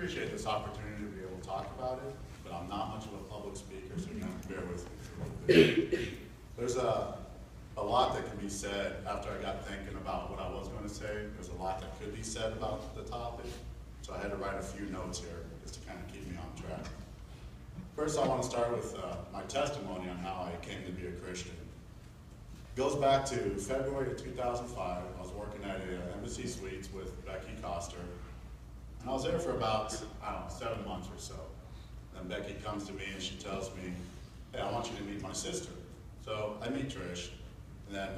appreciate this opportunity to be able to talk about it, but I'm not much of a public speaker, so you're going to have to bear with me for a little bit. There's a lot that can be said after I got thinking about what I was going to say. There's a lot that could be said about the topic, so I had to write a few notes here just to kind of keep me on track. First, I want to start with my testimony on how I came to be a Christian. It goes back to February of 2005. I was working at Embassy Suites with Becky Koster, and I was there for about, 7 months or so. Then Becky comes to me and she tells me, hey, I want you to meet my sister. So I meet Trish, and then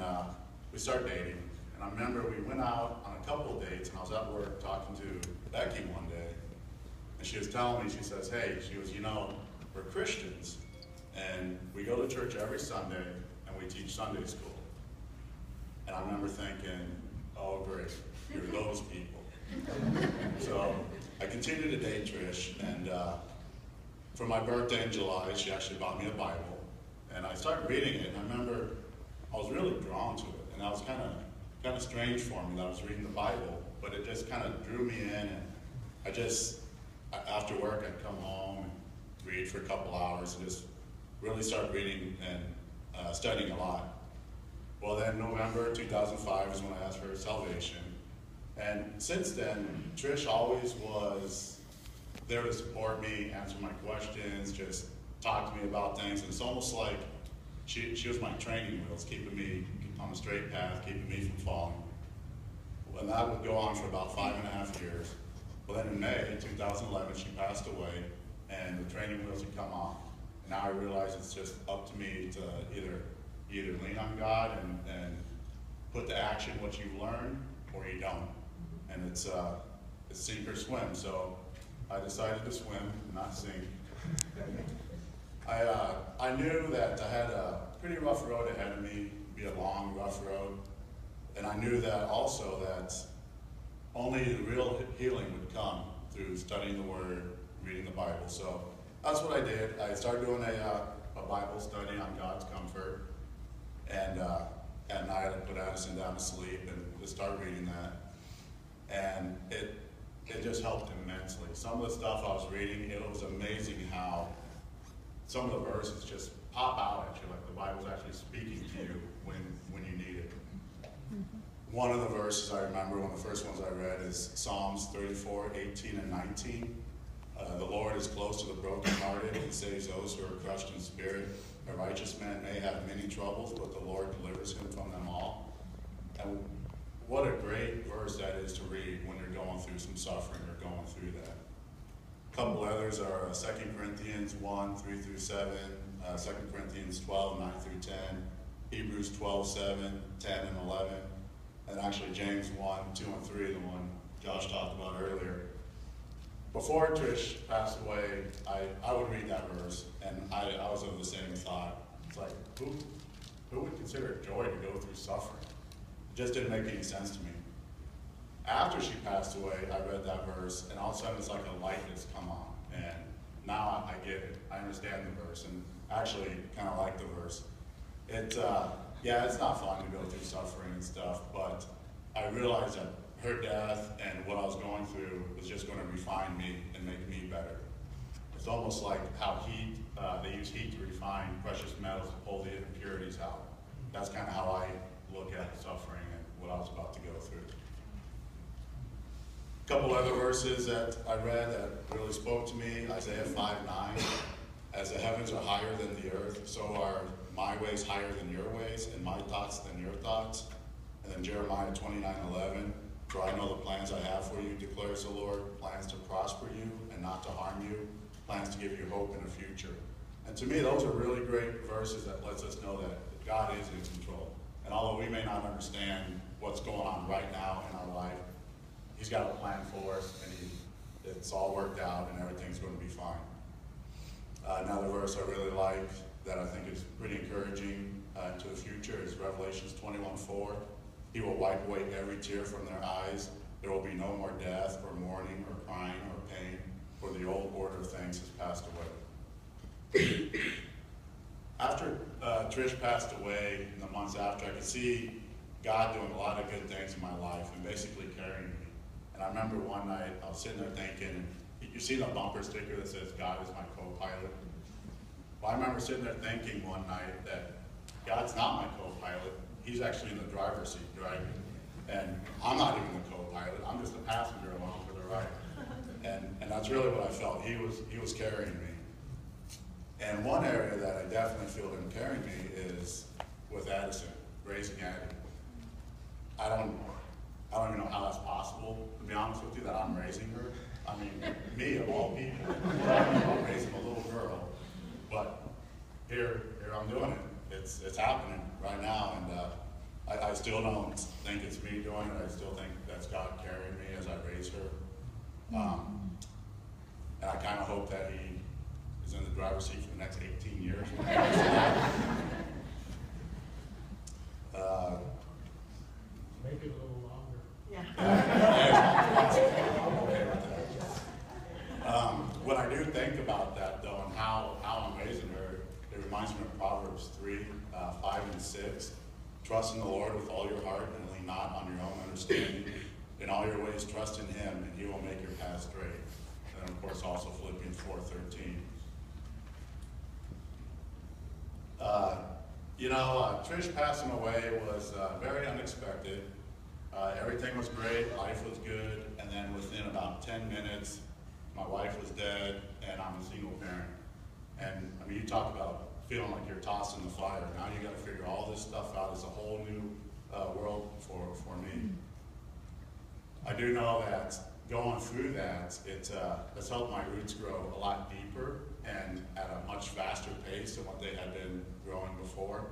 we start dating. And I remember we went out on a couple of dates, and I was at work talking to Becky one day, and she was telling me, she says, hey, she was, we're Christians, and we go to church every Sunday, and we teach Sunday school. And I remember thinking, oh great, you're those people. So I continued to date Trish, and for my birthday in July, she actually bought me a Bible, and I started reading it, and I remember I was really drawn to it, and that was kind of strange for me that I was reading the Bible, but it just kind of drew me in, and after work I'd come home and read for a couple hours and just really start reading and studying a lot. Well, then November 2005 is when I asked for salvation, and since then Trish always was there to support me, answer my questions, just talk to me about things, and it's almost like she was my training wheels, keeping me on the straight path, keeping me from falling. And that would go on for about 5.5 years. Well, then in May 2011, she passed away, and the training wheels had come off. And now I realize it's just up to me to either lean on God and put to action what you've learned, or you don't. And it's sink or swim. So I decided to swim, not sink. I knew that I had a pretty rough road ahead of me, be a long, rough road. And I knew that also that only the real healing would come through studying the Word, reading the Bible. So that's what I did. I started doing a Bible study on God's comfort. And at night I put Addison down to sleep and just started reading that. And it just helped immensely. Some of the stuff I was reading, it was amazing how some of the verses just pop out at you, like the Bible's actually speaking to you when you need it. One of the verses I remember, one of the first ones I read, is Psalms 34:18 and 19. The Lord is close to the brokenhearted and saves those who are crushed in spirit. A righteous man may have many troubles, but the Lord delivers him from them all. And what a great verse that is to read when you're going through some suffering or going through that. A couple others are 2 Corinthians 1, 3 through 7, 2 Corinthians 12, 9 through 10, Hebrews 12, 7, 10, and 11, and actually James 1, 2, and 3, the one Josh talked about earlier. Before Trish passed away, I would read that verse, and I was of the same thought. It's like, who would consider it joy to go through suffering? It just didn't make any sense to me. After she passed away, I read that verse, and all of a sudden it's like a light has come on, and now I get it. I understand the verse, and actually kind of like the verse. It's not fun to go through suffering and stuff, but I realized that her death and what I was going through was just going to refine me and make me better. It's almost like how they use heat to refine precious metals to pull the impurities out. That's kind of how I look at suffering and what I was about to go through. A couple other verses that I read that really spoke to me. Isaiah 5:9, as the heavens are higher than the earth, so are my ways higher than your ways, and my thoughts than your thoughts. And then Jeremiah 29:11, for I know the plans I have for you, declares the Lord, plans to prosper you and not to harm you, plans to give you hope in the future. And to me, those are really great verses that lets us know that God is in control. And although we may not understand what's going on right now in our life, He's got a plan for us, and it's all worked out, and everything's going to be fine. Another verse I really like that I think is pretty encouraging into the future is Revelations 21:4. He will wipe away every tear from their eyes. There will be no more death, or mourning, or crying, or pain, for the old order of things has passed away. After Trish passed away, in the months after, I could see God doing a lot of good things in my life and basically carrying me. And I remember one night I was sitting there thinking, you see the bumper sticker that says, God is my co-pilot? Well, I remember sitting there thinking one night that God's not my co-pilot. He's actually in the driver's seat driving. And I'm not even the co-pilot. I'm just a passenger along for the ride. And that's really what I felt. He was carrying me. And one area that I definitely feel him carrying me is with Addison, raising Addie. I don't even know how that's possible, to be honest with you, that I'm raising her. I mean, me of all people. I'm raising a little girl. But here I'm doing it. It's happening right now, and I still don't think it's me doing it. I still think that's God carrying me as I raise her. And I kind of hope that he is in the driver's seat for the next 18 years. Make it a little longer. Yeah. I'm okay with that. When I do think about that, though, and how I'm raising her, it reminds me of Proverbs 3, 5, and 6. Trust in the Lord with all your heart and lean not on your own understanding. In all your ways, trust in him, and he will make your path straight. And, of course, also Philippians 4:13. Trish passing away was very unexpected. Everything was great, life was good, and then within about 10 minutes, my wife was dead, and I'm a single parent. And I mean, you talk about feeling like you're tossed in the fire. Now you got to figure all this stuff out. It's a whole new world for me. I do know that going through that, it's helped my roots grow a lot deeper and at a much faster pace than what they had been growing before.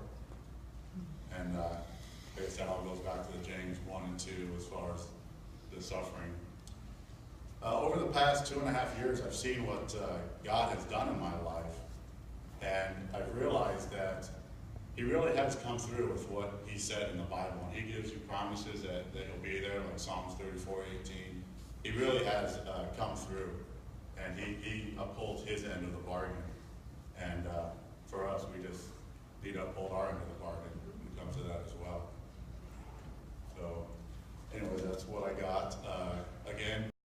And like I said, all goes back to the James 1 and 2 as far as the suffering. Over the past 2.5 years, I've seen what God has done in my life. And I've realized that he really has come through with what he said in the Bible. And he gives you promises that he'll be there, like Psalms 34:18. He really has come through. And he upholds his end of the bargain. And for us, we just need to uphold our end of the bargain.